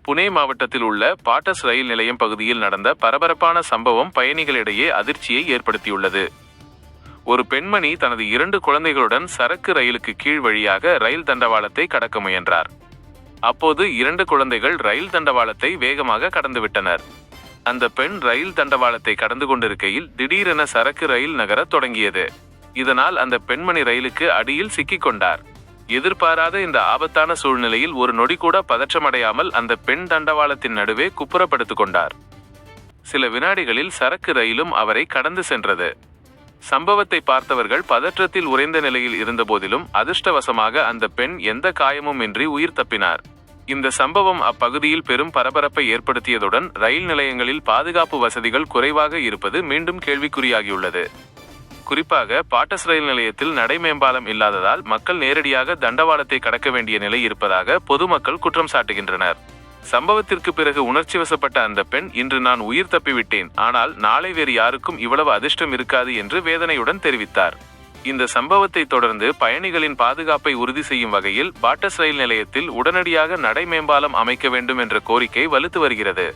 புனே மாவட்டத்தில் உள்ள பாட்டஸ் ரயில் நிலையம் பகுதியில் நடந்த பரபரப்பான சம்பவம் பயணிகளிடையே அதிர்ச்சியை ஏற்படுத்தியுள்ளது. ஒரு பெண்மணி தனது 2 குழந்தைகளுடன் சரக்கு ரயிலுக்கு கீழ் வழியாக ரயில் தண்டவாளத்தை கடக்க முயன்றார். அப்போது 2 குழந்தைகள் ரயில் தண்டவாளத்தை வேகமாக கடந்துவிட்டனர். அந்த பெண் ரயில் தண்டவாளத்தை கடந்து கொண்டிருக்கையில் திடீரென சரக்கு ரயில் நகரத் தொடங்கியது. இதனால் அந்த பெண்மணி ரயிலுக்கு அடியில் சிக்கிக் கொண்டார். எதிர்பாராத இந்த ஆபத்தான சூழ்நிலையில் ஒரு நொடி கூட பதற்றமடையாமல் அந்த பெண் தண்டவாளத்தின் நடுவே குப்புறப்படுத்திக் கொண்டார். சில வினாடிகளில் சரக்கு ரயிலும் அவரை கடந்து சென்றது. சம்பவத்தை பார்த்தவர்கள் பதற்றத்தில் உறைந்த நிலையில் இருந்தபோதிலும் அதிர்ஷ்டவசமாக அந்த பெண் எந்த காயமும் இன்றி உயிர் தப்பினார். இந்த சம்பவம் அப்பகுதியில் பெரும் பரபரப்பை ஏற்படுத்தியதுடன் ரயில் நிலையங்களில் பாதுகாப்பு வசதிகள் குறைவாக இருப்பது மீண்டும் கேள்விக்குறியாகியுள்ளது. குறிப்பாக பாட்டஸ் ரயில் நிலையத்தில் நடைமேம்பாலம் இல்லாததால் மக்கள் நேரடியாக தண்டவாளத்தை கடக்க வேண்டிய நிலை இருப்பதாக பொதுமக்கள் குற்றம் சாட்டுகின்றனர். சம்பவத்திற்கு பிறகு உணர்ச்சி வசப்பட்ட அந்த பெண், இன்று நான் உயிர் தப்பிவிட்டேன், ஆனால் நாளை வேறு யாருக்கும் இவ்வளவு அதிர்ஷ்டம் இருக்காது என்று வேதனையுடன் தெரிவித்தார். இந்த சம்பவத்தை தொடர்ந்து பயணிகளின் பாதுகாப்பை உறுதி செய்யும் வகையில் பாட்டஸ் ரயில் நிலையத்தில் உடனடியாக நடைமேம்பாலம் அமைக்க வேண்டும் என்ற கோரிக்கை வலுத்து வருகிறது.